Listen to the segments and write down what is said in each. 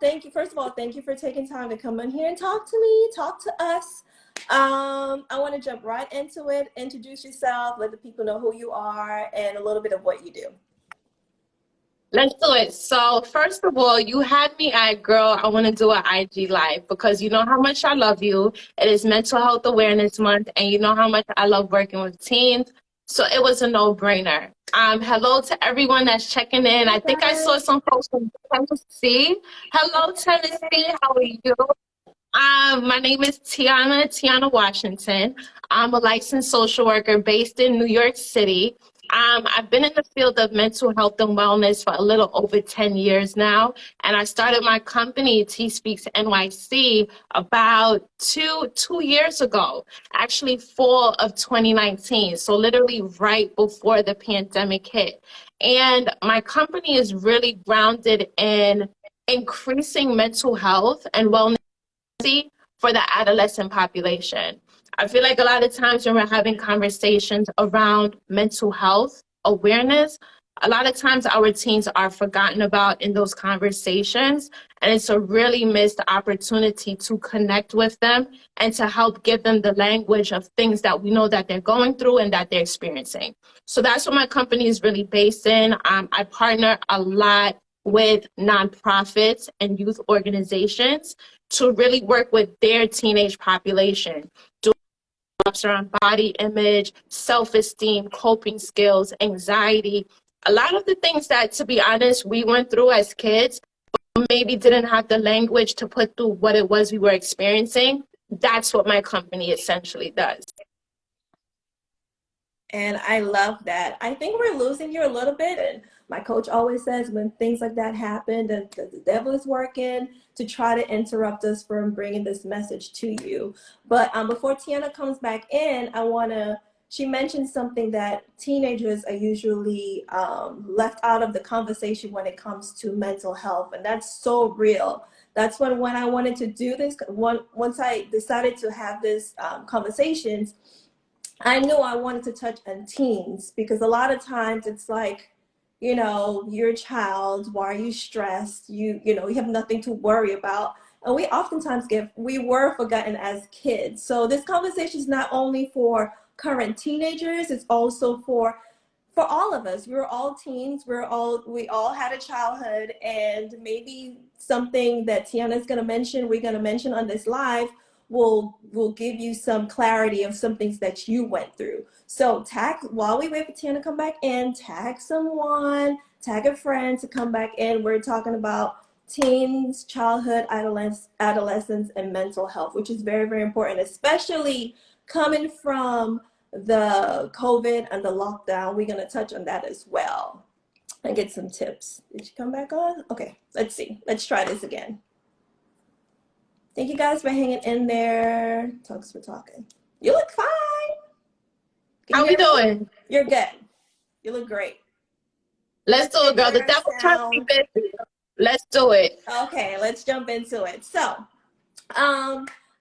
thank you. First of all, thank you for taking time to come in here and talk to me, talk to us. I want to jump right into it. Introduce yourself, let the people know who you are, and a little bit of what you do. Let's do it. So, first of all, you had me at girl, I want to do an IG live because you know how much I love you. It is Mental Health Awareness Month, and you know how much I love working with teens. So, it was a no brainer. Hello to everyone that's checking in. I think I saw some folks from Tennessee. Hello, Tennessee. How are you? My name is Tiana Washington. I'm a licensed social worker based in New York City. I've been in the field of mental health and wellness for a little over 10 years now, and I started my company, T Speaks NYC, about two years ago, actually fall of 2019, so literally right before the pandemic hit. And my company is really grounded in increasing mental health and wellness for the adolescent population. I feel like a lot of times when we're having conversations around mental health awareness, a lot of times our teens are forgotten about in those conversations, and it's a really missed opportunity to connect with them and to help give them the language of things that we know that they're going through and that they're experiencing. So that's what my company is really based in. I partner a lot with nonprofits and youth organizations to really work with their teenage population, doing around body image, self-esteem, coping skills, anxiety, a lot of the things that, to be honest, we went through as kids, but maybe didn't have the language to put through what it was we were experiencing. That's what my company essentially does. And I love that. I think we're losing you a little bit. And my coach always says when things like that happen, the devil is working to try to interrupt us from bringing this message to you. But before Tiana comes back in, she mentioned something that teenagers are usually left out of the conversation when it comes to mental health. And that's so real. That's when I wanted to do this, once I decided to have this conversations, I knew I wanted to touch on teens because a lot of times it's like, you're a child. Why are you stressed? You have nothing to worry about. And we oftentimes we were forgotten as kids. So this conversation is not only for current teenagers, it's also for all of us. We're all teens. We all had a childhood, and maybe something that Tiana is we're going to mention on this live will give you some clarity of some things that you went through. So while we wait for Tiana to come back in, tag someone, tag a friend to come back in. We're talking about teens, childhood, adolescence, and mental health, which is very, very important, especially coming from the COVID and the lockdown. We're going to touch on that as well and get some tips. Did she come back on? Okay, let's see. Let's try this again. Thank you guys for hanging in there. Talks for talking. You look fine. How we doing? You're good. You look great. Let's do it, girl. The devil trying to be busy. Let's do it. Okay, let's jump into it. So,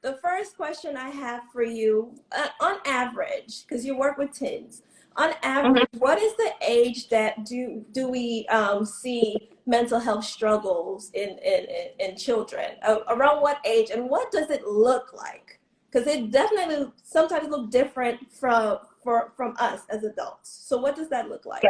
the first question I have for you, on average, because you work with teens, on average, what is the age that do we see mental health struggles in children? Around what age, and what does it look like? Because it definitely sometimes look different from us as adults. So what does that look like?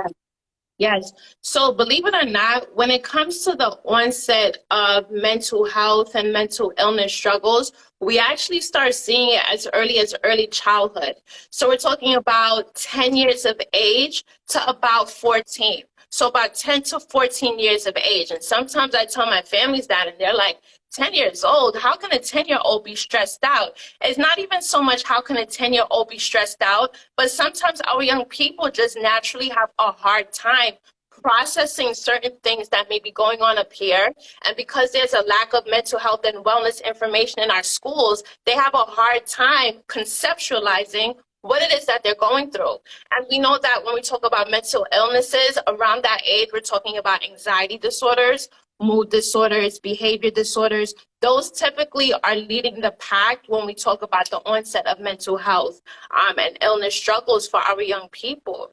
Yes. So believe it or not, when it comes to the onset of mental health and mental illness struggles, we actually start seeing it as early childhood. So we're talking about 10 years of age to about 14. So about 10 to 14 years of age. And sometimes I tell my families that, and they're like, 10 years old, how can a 10-year-old be stressed out? It's not even so much how can a 10-year-old be stressed out, but sometimes our young people just naturally have a hard time processing certain things that may be going on up here. And because there's a lack of mental health and wellness information in our schools, they have a hard time conceptualizing what it is that they're going through. And we know that when we talk about mental illnesses, around that age, we're talking about anxiety disorders, mood disorders, behavior disorders. Those typically are leading the pack when we talk about the onset of mental health and illness struggles for our young people.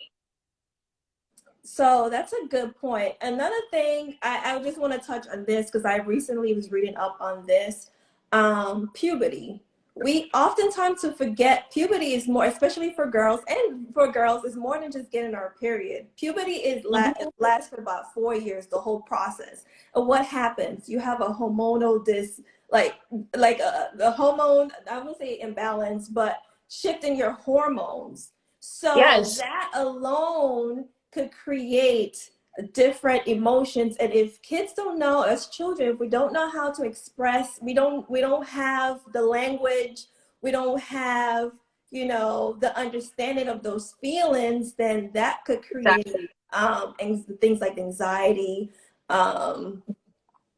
So that's a good point. Another thing, I just want to touch on this because I recently was reading up on this. Puberty. We oftentimes to forget puberty is more, especially for girls, and for girls, is more than just getting our period. Puberty is it Mhm. lasts for about 4 years, the whole process. And what happens? You have a hormonal like the hormone, I won't say imbalance, but shift in your hormones. So Yes, that alone could create different emotions. And if kids don't know, as children, if we don't know how to express, we don't have the language, we don't have, the understanding of those feelings, then that could create exactly. things like anxiety. um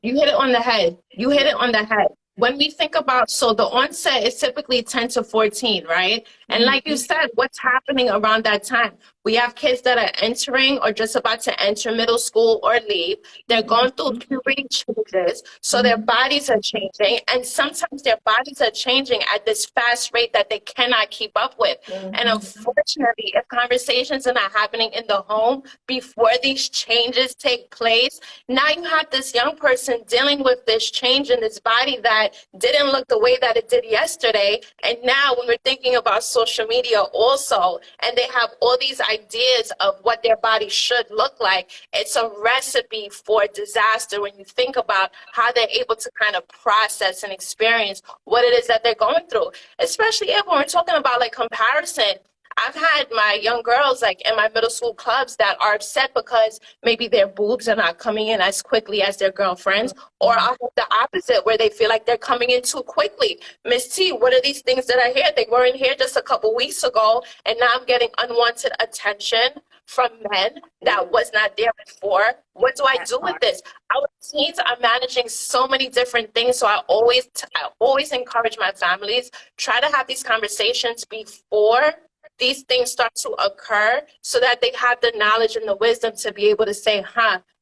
You hit it on the head. You hit it on the head. When we think about, so the onset is typically 10 to 14, right? And like you Mhm. said, what's happening around that time? We have kids that are entering or just about to enter middle school or leave. They're going through Mhm. puberty changes, so their Mhm. bodies are changing. And sometimes their bodies are changing at this fast rate that they cannot keep up with. And Mhm. unfortunately, if conversations are not happening in the home before these changes take place, now you have this young person dealing with this change in this body that didn't look the way that it did yesterday. And now when we're thinking about social media also, and they have all these ideas of what their body should look like, it's a recipe for disaster when you think about how they're able to kind of process and experience what it is that they're going through. Especially if when we're talking about like comparison, I've had my young girls like in my middle school clubs that are upset because maybe their boobs are not coming in as quickly as their girlfriends, or I have the opposite where they feel like they're coming in too quickly. Miss T, what are these things that are here? They weren't here just a couple weeks ago, and now I'm getting unwanted attention from men that was not there before. What do I That do with part. this? Our teens are managing so many different things, so I always encourage my families, try to have these conversations before these things start to occur so that they have the knowledge and the wisdom to be able to say,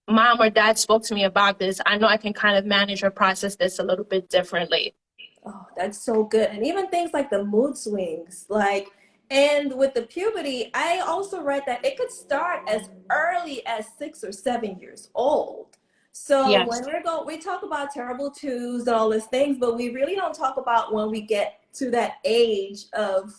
mom or dad spoke to me about this. I know I can kind of manage or process this a little bit differently. Oh, that's so good. And even things like the mood swings, and with the puberty, I also read that it could start as early as 6 or 7 years old. So when Yes, we talk about terrible twos and all these things, but we really don't talk about when we get to that age of,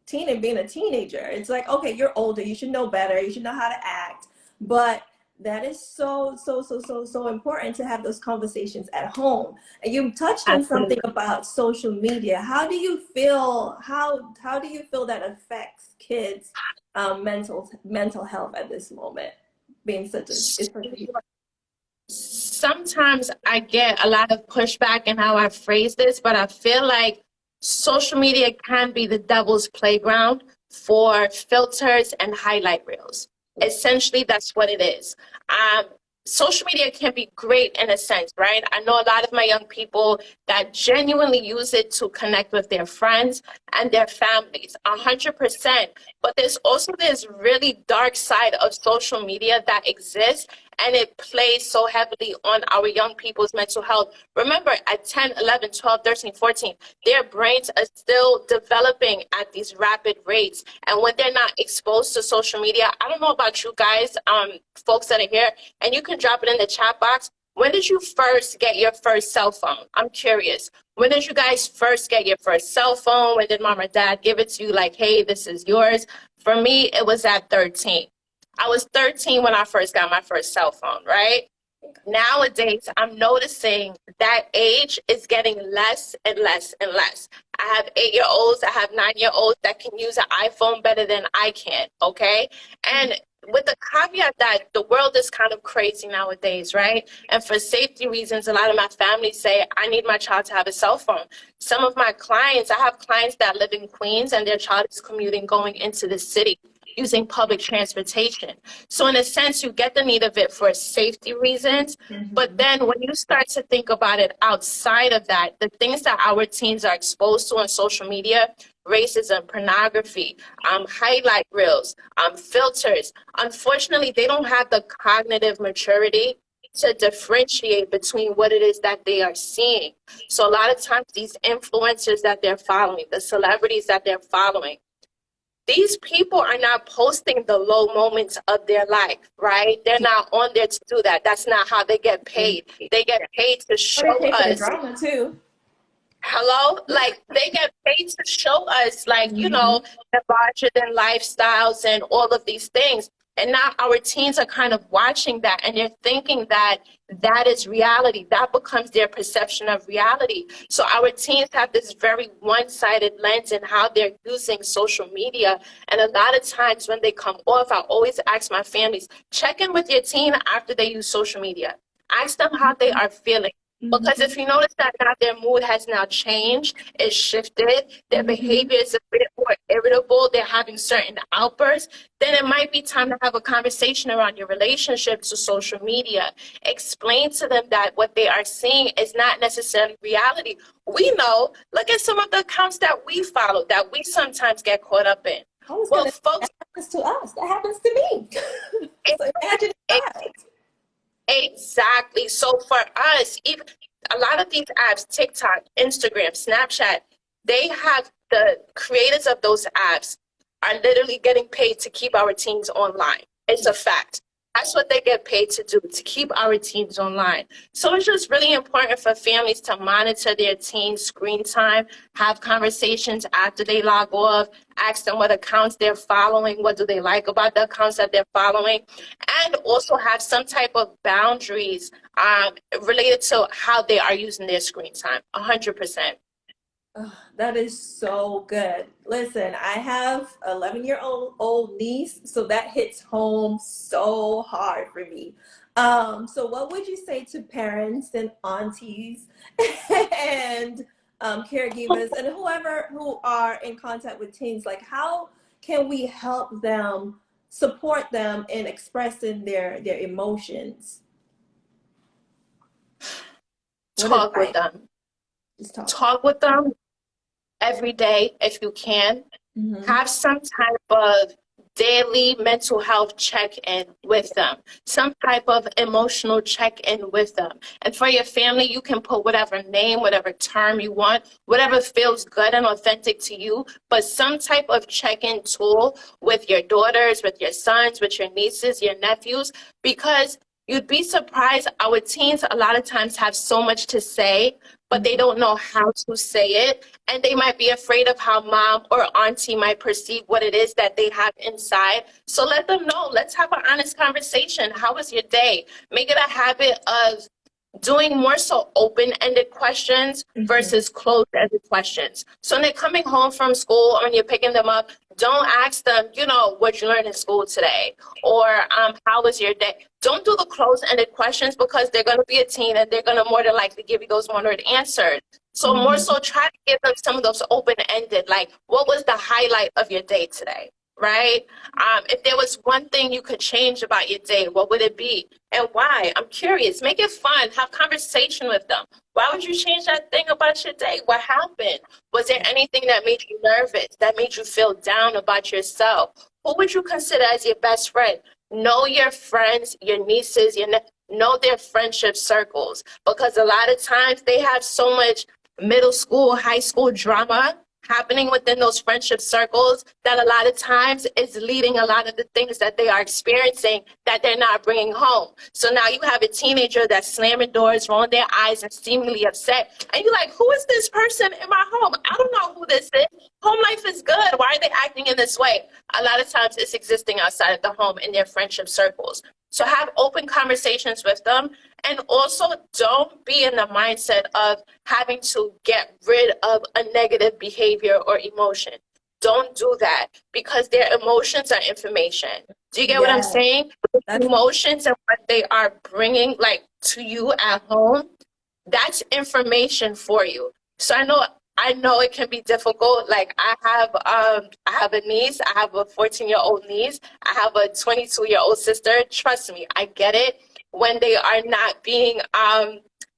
teen and being a teenager. It's like, okay, you're older, you should know better, you should know how to act. But that is so, so, so, so, so important to have those conversations at home. And you touched on something absolutely. about social media. How do you feel that affects kids' mental health at this moment? Being such a it's such a huge. Sometimes I get a lot of pushback in how I phrase this, but I feel like social media can be the devil's playground for filters and highlight reels. Essentially, that's what it is. Um, Social media can be great in a sense, right? I know a lot of my young people that genuinely use it to connect with their friends and their families, 100%. But there's also this really dark side of social media that exists, and it plays so heavily on our young people's mental health. Remember, at 10, 11, 12, 13, 14, their brains are still developing at these rapid rates. And when they're not exposed to social media, I don't know about you guys, folks that are here, and you can drop it in the chat box. When did you first get your first cell phone? I'm curious. When did you guys first get your first cell phone? When did mom or dad give it to you like, hey, this is yours? For me, it was at 13. I was 13 when I first got my first cell phone, right? Nowadays, I'm noticing that age is getting less and less and less. I have 8-year-olds, I have 9-year-olds that can use an iPhone better than I can, okay? And with the caveat that the world is kind of crazy nowadays, right? And for safety reasons, a lot of my family say, I need my child to have a cell phone. Some of my clients, I have clients that live in Queens and their child is commuting going into the city using public transportation. So in a sense, you get the need of it for safety reasons. But Mhm. then when you start to think about it outside of that, the things that our teens are exposed to on social media, racism, pornography, highlight reels, filters, unfortunately, they don't have the cognitive maturity to differentiate between what it is that they are seeing. So a lot of times these influencers that they're following, the celebrities that they're following, these people are not posting the low moments of their life, right? They're not on there to do that. That's not how they get paid. They get paid to Or they show pay for the us. drama too. Hello? Like, they get paid to show us, like, Mm-hmm. the larger than lifestyles and all of these things. And now our teens are kind of watching that, and they're thinking that that is reality. That becomes their perception of reality. So our teens have this very one-sided lens in how they're using social media. And a lot of times when they come off, I always ask my families, check in with your teen after they use social media. Ask them how they are feeling. Because if you notice that now their mood has now changed, it's shifted, their behavior is a bit more irritable, they're having certain outbursts, then it might be time to have a conversation around your relationship to social media. Explain to them that what they are seeing is not necessarily reality. We know, look at some of the accounts that we follow, that we sometimes get caught up in. I was Well, gonna say, folks, that happens to us. That happens to me. So imagine that. exactly. So for us, even a lot of these apps, TikTok, Instagram, Snapchat, they have the creators of those apps are literally getting paid to keep our teens online. It's a fact. That's what they get paid to do, to keep our teens online. So it's just really important for families to monitor their teens' screen time, have conversations after they log off, ask them what accounts they're following, what do they like about the accounts that they're following, and also have some type of boundaries related to how they are using their screen time. 100%. Oh, that is so good. Listen, I have 11-year-old niece, so that hits home so hard for me. So what would you say to parents and aunties and caregivers and whoever who are in contact with teens? Like, how can we help them, support them in expressing their emotions? What Talk with advice? them. Just talk. Talk with them every day if you can. Mm-hmm. Have some type of daily mental health check-in with them, some type of emotional check-in with them. And for your family, you can put whatever name, whatever term you want, whatever feels good and authentic to you, but some type of check-in tool with your daughters, with your sons, with your nieces, your nephews, because you'd be surprised. Our teens a lot of times have so much to say, but they don't know how to say it. And they might be afraid of how mom or auntie might perceive what it is that they have inside. So let them know. Let's have an honest conversation. How was your day? Make it a habit of doing more so open-ended questions versus closed-ended questions. So when they're coming home from school or when you're picking them up, don't ask them, what you learned in school today, or how was your day? Don't do the closed-ended questions because they're going to be a teen and they're going to more than likely give you those one-word answers. So more so try to give them some of those open-ended, like, what was the highlight of your day today? Right? If there was one thing you could change about your day, what would it be? And why? I'm curious. Make it fun. Have conversation with them. Why would you change that thing about your day? What happened? Was there anything that made you nervous, that made you feel down about yourself? Who would you consider as your best friend? Know your friends, your nieces, know their friendship circles, because a lot of times they have so much middle school, high school drama happening within those friendship circles that a lot of times is leading a lot of the things that they are experiencing that they're not bringing home. So now you have a teenager that's slamming doors, rolling their eyes, and seemingly upset. And you're like, who is this person in my home? I don't know who this is. Home life is good. Why are they acting in this way? A lot of times it's existing outside of the home in their friendship circles. So have open conversations with them. And also don't be in the mindset of having to get rid of a negative behavior or emotion. Don't do that, because their emotions are information. Do you get what I'm Yeah, saying? that's Emotions and what they are bringing, like, to you at home, that's information for you. So I know it can be difficult. Like, I have a niece, I have a 14-year-old niece, I have a 22-year-old sister. Trust me, I get it. When they are not being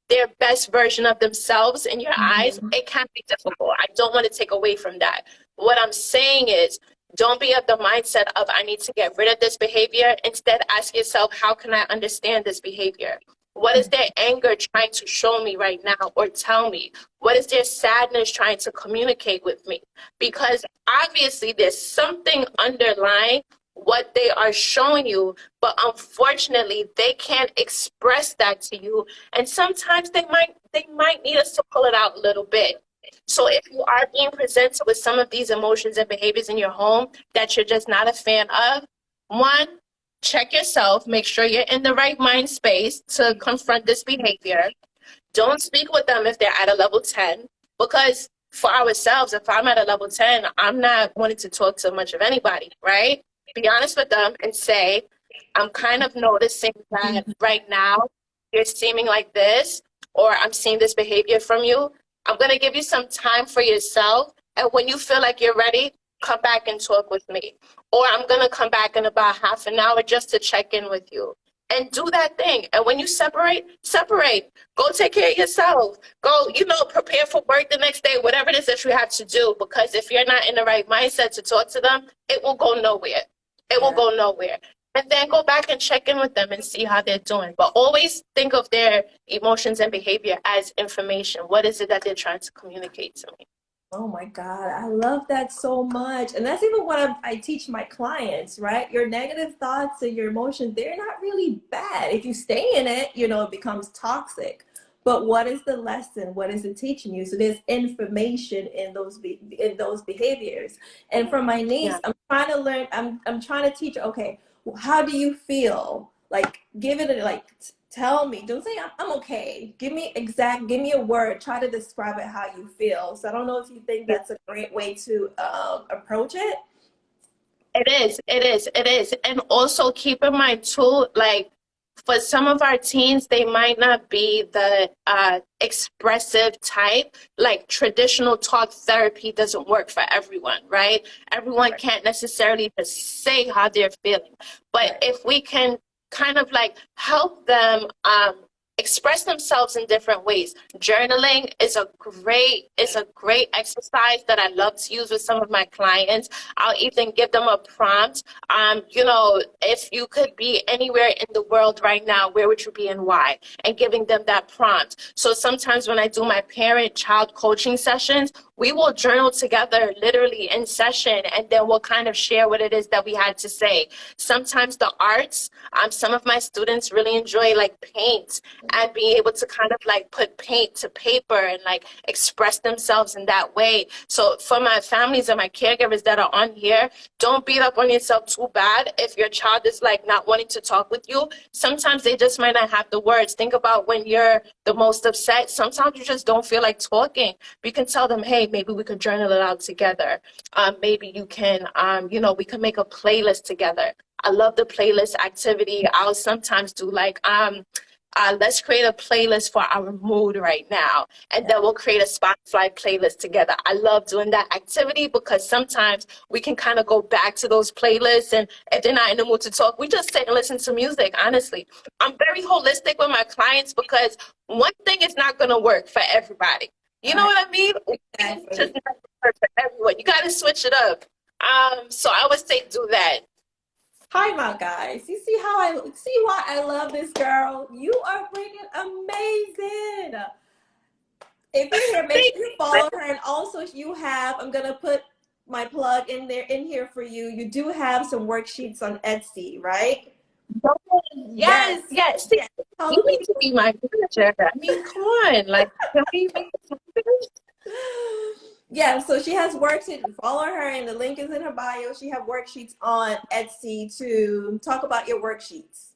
their best version of themselves in your eyes, it can be difficult. I don't want to take away from that. What I'm saying is, don't be of the mindset of, I need to get rid of this behavior. Instead, ask yourself, how can I understand this behavior? What is their anger trying to show me right now or tell me? What is their sadness trying to communicate with me? Because obviously there's something underlying what they are showing you, but unfortunately they can't express that to you. And sometimes they might need us to pull it out a little bit. So if you are being presented with some of these emotions and behaviors in your home that you're just not a fan of, one, check yourself, make sure you're in the right mind space to confront this behavior. Don't speak with them if they're at a level 10, because for ourselves, if I'm at a level 10, I'm not wanting to talk to much of anybody, right? Be honest with them and say, I'm kind of noticing that right now you're seeming like this, or I'm seeing this behavior from you. I'm going to give you some time for yourself. And when you feel like you're ready, come back and talk with me. Or I'm going to come back in about half an hour just to check in with you. And do that thing. And when you separate, separate. Go take care of yourself. Go, prepare for work the next day, whatever it is that you have to do. Because if you're not in the right mindset to talk to them, it will go nowhere. It will go nowhere. And then go back and check in with them and see how they're doing. But always think of their emotions and behavior as information. What is it that they're trying to communicate to me? Oh my God, I love that so much. And that's even what I teach my clients, right? Your negative thoughts and your emotions, they're not really bad. If you stay in it, it becomes toxic. But what is the lesson? What is it teaching you? So there's information in those behaviors. And for my niece, Yeah. I'm trying to learn, I'm trying to teach her, okay, how do you feel? Like, give it tell me. Don't say I'm okay. Give me a word. Try to describe it how you feel. So I don't know if you think that's a great way to approach it. It is. And also keep in mind too, like for some of our teens, they might not be the expressive type. Like traditional talk therapy doesn't work for everyone, right? Everyone can't necessarily just say how they're feeling. But if we can kind of like help them express themselves in different ways. Journaling is a great exercise that I love to use with some of my clients. I'll even give them a prompt. If you could be anywhere in the world right now, where would you be and why? And giving them that prompt. So sometimes when I do my parent-child coaching sessions, we will journal together literally in session, and then we'll kind of share what it is that we had to say. Sometimes the arts, some of my students really enjoy like paint and being able to kind of like put paint to paper and like express themselves in that way. So for my families and my caregivers that are on here, don't beat up on yourself too bad if your child is like not wanting to talk with you. Sometimes they just might not have the words. Think about when you're the most upset. Sometimes you just don't feel like talking. We can tell them, hey, maybe we could journal it out together. Maybe you can, we can make a playlist together. I love the playlist activity. I'll sometimes do like, let's create a playlist for our mood right now. And then we'll create a Spotify playlist together. I love doing that activity because sometimes we can kind of go back to those playlists. And if they're not in the mood to talk, we just sit and listen to music, honestly. I'm very holistic with my clients because one thing is not going to work for everybody. You know what I mean? It's just not work for everyone. You got to switch it up. So I would say do that. Hi, my guys. You see why I love this girl? You are freaking amazing. If you're here, make sure you follow her. And also, I'm gonna put my plug in here for you. You do have some worksheets on Etsy, right? Yes. See, you need to be my manager. I mean, come on. Like, can we make something? Yeah, so she has worksheets. Follow her, and the link is in her bio. She have worksheets on Etsy to talk about your worksheets.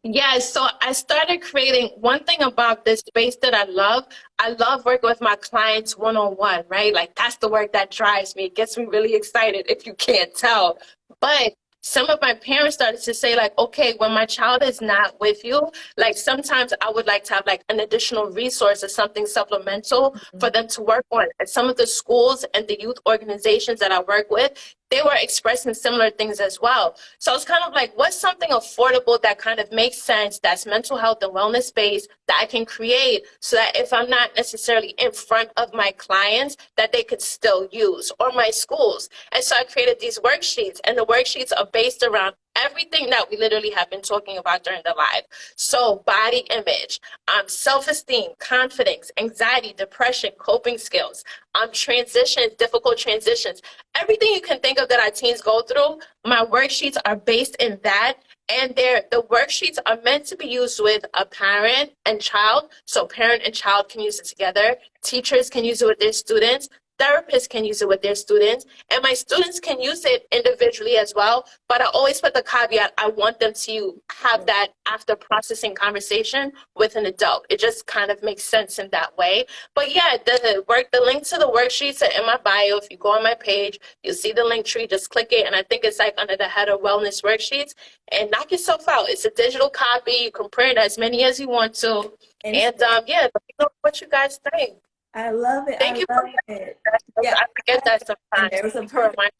Yeah, so I started creating one thing about this space that I love working with my clients one-on-one, right? Like that's the work that drives me. It gets me really excited if you can't tell. But some of my parents started to say like, okay, when my child is not with you, like sometimes I would like to have like an additional resource or something supplemental for them to work on. And some of the schools and the youth organizations that I work with, they were expressing similar things as well. So it's kind of like, what's something affordable that kind of makes sense, that's mental health and wellness based, that I can create so that if I'm not necessarily in front of my clients, that they could still use, or my schools. And so I created these worksheets, and the worksheets are based around everything that we literally have been talking about during the live. So body image, self-esteem, confidence, anxiety, depression, coping skills, transitions, difficult transitions, everything you can think of that our teens go through, my worksheets are based in that. And the worksheets are meant to be used with a parent and child. So parent and child can use it together. Teachers can use it with their students. Therapists can use it with their students. And my students can use it individually as well. But I always put the caveat, I want them to have that after processing conversation with an adult. It just kind of makes sense in that way. But yeah, the link to the worksheets are in my bio. If you go on my page, you'll see the link tree. Just click it. And I think it's like under the header wellness worksheets. And knock yourself out. It's a digital copy. You can print as many as you want to. And yeah, let me know what you guys think. I love it. Thank you love for it. Yeah, I forget that sometimes. There was a perfect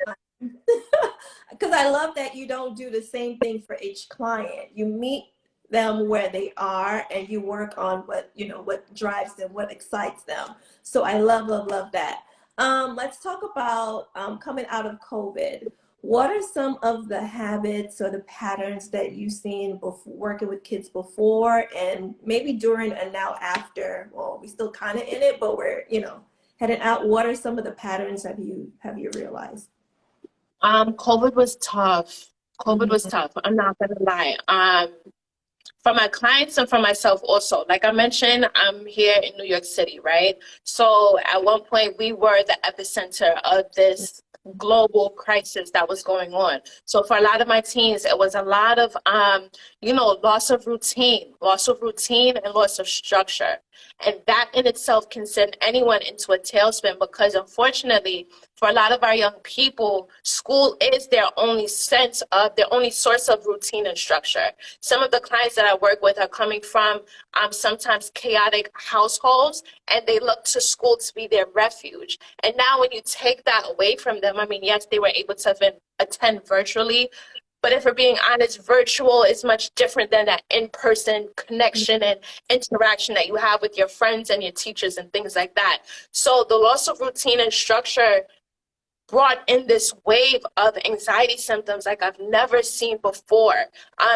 because I love that you don't do the same thing for each client. You meet them where they are and you work on what drives them, what excites them. So I love that. Let's talk about coming out of COVID. What are some of the habits or the patterns that you've seen working with kids before and maybe during and now after? Well, we're still kind of in it, but we're, heading out. What are some of the patterns have you realized? COVID was tough. COVID was tough. I'm not gonna lie. For my clients and for myself also. Like I mentioned, I'm here in New York City, right? So at one point we were the epicenter of this global crisis that was going on. So for a lot of my teens, it was a lot of, loss of routine and loss of structure. And that in itself can send anyone into a tailspin because unfortunately, for a lot of our young people, school is their only source of routine and structure. Some of the clients that I work with are coming from sometimes chaotic households, and they look to school to be their refuge. And now when you take that away from them, I mean, yes, they were able to attend virtually, but if we're being honest, virtual is much different than that in-person connection and interaction that you have with your friends and your teachers and things like that. So the loss of routine and structure brought in this wave of anxiety symptoms like I've never seen before.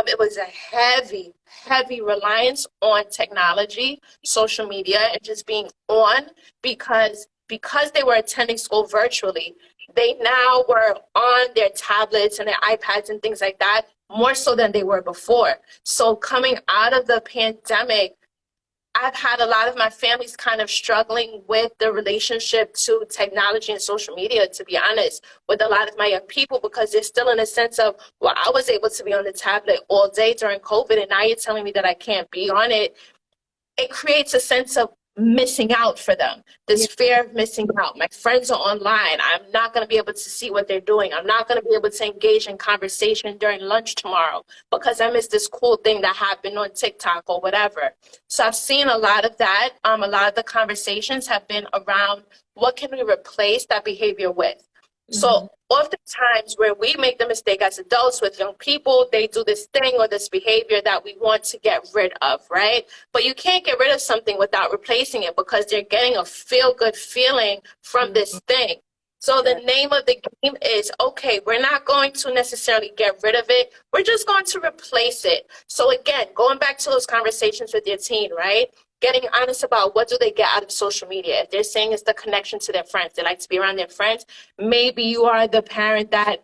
It was a heavy reliance on technology, social media, and just being on because they were attending school virtually. They now were on their tablets and their iPads and things like that, more so than they were before. So coming out of the pandemic, I've had a lot of my families kind of struggling with the relationship to technology and social media, to be honest, with a lot of my young people, because they're still in a sense of, well, I was able to be on the tablet all day during COVID, and now you're telling me that I can't be on it. It creates a sense of missing out for them, this fear of missing out. My friends are online. I'm not going to be able to see what they're doing. I'm not going to be able to engage in conversation during lunch tomorrow because I missed this cool thing that happened on TikTok or whatever. So I've seen a lot of that. A lot of the conversations have been around what can we replace that behavior with? So oftentimes where we make the mistake as adults with young people, they do this thing or this behavior that we want to get rid of, right? But you can't get rid of something without replacing it because they're getting a feel-good feeling from this thing. So the name of the game is, okay, we're not going to necessarily get rid of it. We're just going to replace it. So again, going back to those conversations with your teen, right? Getting honest about what do they get out of social media. If they're saying it's the connection to their friends, they like to be around their friends. Maybe you are the parent that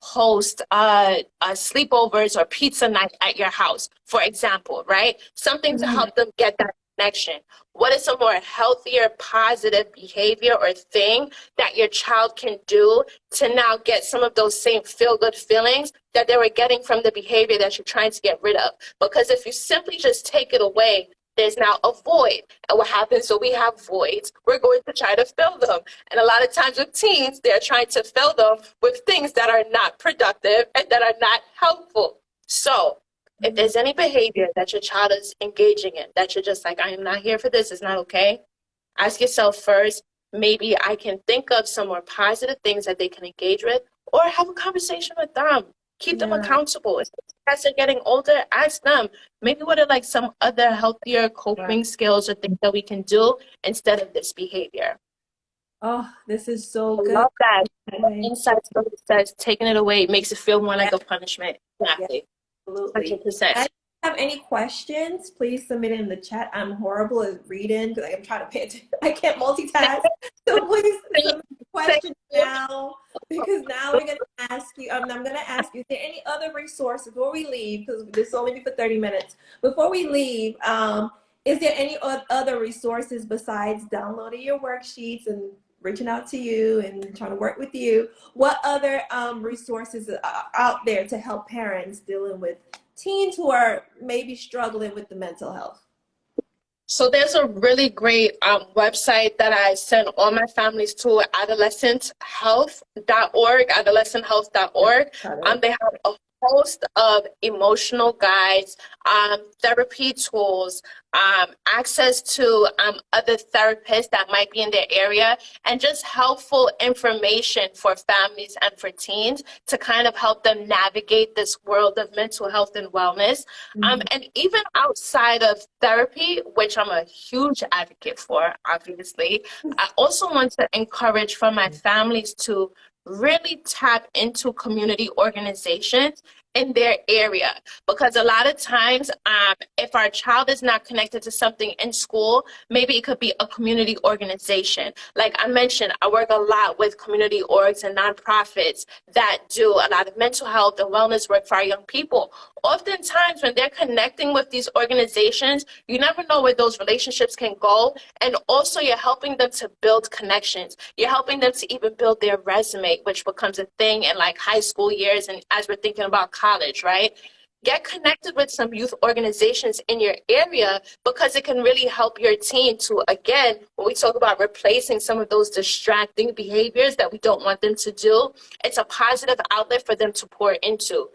hosts sleepovers or pizza night at your house, for example, right? Something to help them get that connection. What is a more healthier, positive behavior or thing that your child can do to now get some of those same feel-good feelings that they were getting from the behavior that you're trying to get rid of? Because if you simply just take it away, there's now a void. And what happens when we have voids? We're going to try to fill them. And a lot of times with teens, they're trying to fill them with things that are not productive and that are not helpful. So if there's any behavior that your child is engaging in, that you're just like, I am not here for this, it's not okay, ask yourself first, maybe I can think of some more positive things that they can engage with, or have a conversation with them. Keep them accountable. As they're getting older, ask them, maybe what are like some other healthier coping skills or things that we can do instead of this behavior? Oh, this is so I good. love that. Okay. Insights says taking it away makes it feel more Yeah, like a punishment. yeah, Exactly. absolutely. 100%. And if you have any questions, please submit it in the chat. I'm horrible at reading because I'm trying to pay attention. I can't multitask. So please submit Thank questions you. now because now we're going to ask you, I'm going to ask you, is there any other resources before we leave? Because this will only be for 30 minutes. Before we leave, is there any other resources besides downloading your worksheets and reaching out to you and trying to work with you? What other resources are out there to help parents dealing with teens who are maybe struggling with the mental health? So there's a really great website that I send all my families to, adolescenthealth.org. Got it. They have a host of emotional guides, therapy tools, access to other therapists that might be in their area, and just helpful information for families and for teens to kind of help them navigate this world of mental health and wellness. Mhm. And even outside of therapy, which I'm a huge advocate for, obviously, I also want to encourage for my families to really tap into community organizations in their area, because a lot of times if our child is not connected to something in school, maybe it could be a community organization. Like I mentioned, I work a lot with community orgs and nonprofits that do a lot of mental health and wellness work for our young people. Oftentimes when they're connecting with these organizations, you never know where those relationships can go. And also you're helping them to build connections. You're helping them to even build their resume, which becomes a thing in like high school years and as we're thinking about college, right? Get connected with some youth organizations in your area, because it can really help your teen to, again, when we talk about replacing some of those distracting behaviors that we don't want them to do, it's a positive outlet for them to pour into.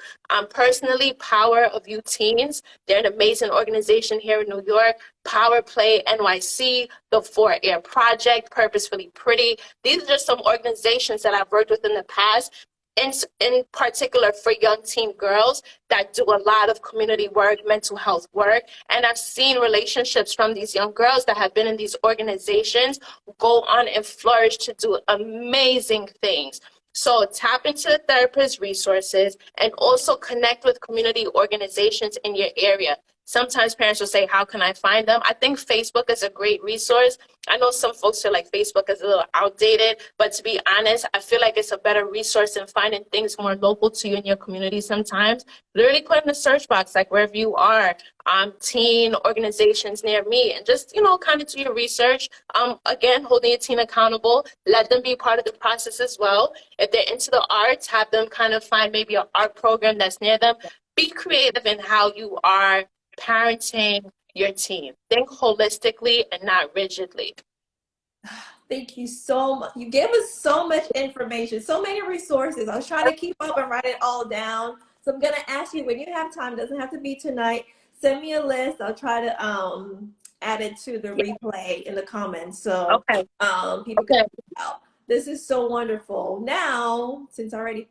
Personally, Power of You Teens, they're an amazing organization here in New York. Power Play NYC, the 4 Air Project, Purposefully Pretty. These are just some organizations that I've worked with in the past, in particular for young teen girls that do a lot of community work, mental health work. And I've seen relationships from these young girls that have been in these organizations go on and flourish to do amazing things. So tap into the therapist resources and also connect with community organizations in your area. Sometimes parents will say, how can I find them? I think Facebook is a great resource. I know some folks feel like Facebook is a little outdated, but to be honest, I feel like it's a better resource in finding things more local to you in your community sometimes. Literally put in the search box, like wherever you are, teen organizations near me, and just, kind of do your research. Again, holding your teen accountable, let them be part of the process as well. If they're into the arts, have them kind of find maybe an art program that's near them. Be creative in how you are parenting your teen. Think holistically and not rigidly. Thank you so much. You gave us so much information, so many resources. I was trying to keep up and write it all down. So I'm going to ask you, when you have time, doesn't have to be tonight, send me a list. I'll try to add it to the Yeah. replay in the comments so Okay. people can Okay. check it out. This is so wonderful. Now, since I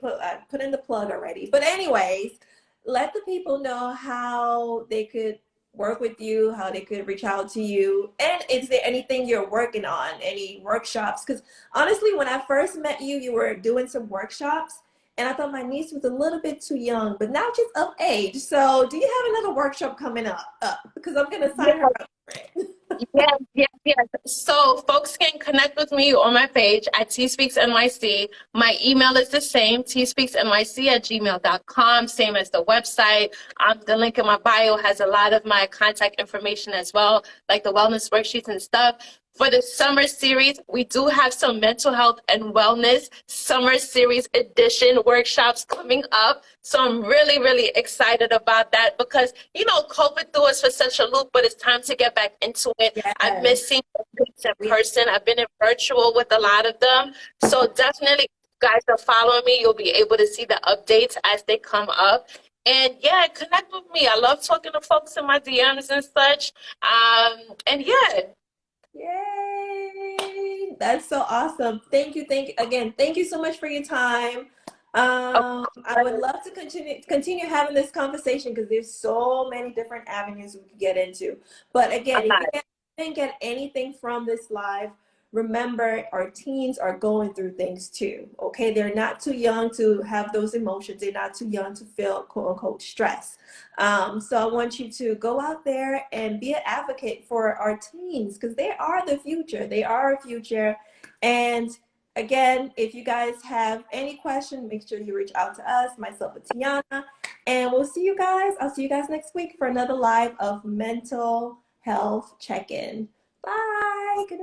put in the plug already, but anyways, let the people know how they could work with you, how they could reach out to you, and is there anything you're working on, any workshops? Because honestly, when I first met you, you were doing some workshops, and I thought my niece was a little bit too young, but now she's of age. So do you have another workshop coming up? Because I'm going to sign her up for it. Yes, yes, yes. So folks can connect with me on my page at T-Speaks NYC. My email is the same, tspeaksnyc@gmail.com, same as the website. The link in my bio has a lot of my contact information as well, like the wellness worksheets and stuff. For the summer series, we do have some mental health and wellness summer series edition workshops coming up. So I'm really, really excited about that because, COVID threw us for such a loop, but it's time to get back into it. I've Yes. missed seeing things in person. I've been in virtual with a lot of them. So definitely, if you guys are following me, you'll be able to see the updates as they come up. And yeah, connect with me. I love talking to folks in my DMs and such. And yeah. Yay! That's so awesome. Thank you again. Thank you so much for your time. Of I would love to continue having this conversation because there's so many different avenues we could get into. But again, if you didn't get anything from this live, remember our teens are going through things too. Okay, they're not too young to have those emotions. They're not too young to feel quote unquote stress. So I want you to go out there and be an advocate for our teens because they are the future. They are our future. And again, if you guys have any questions, make sure you reach out to us, myself and Tiana. And we'll see you guys. I'll see you guys next week for another live of mental health check-in. Bye. Good night.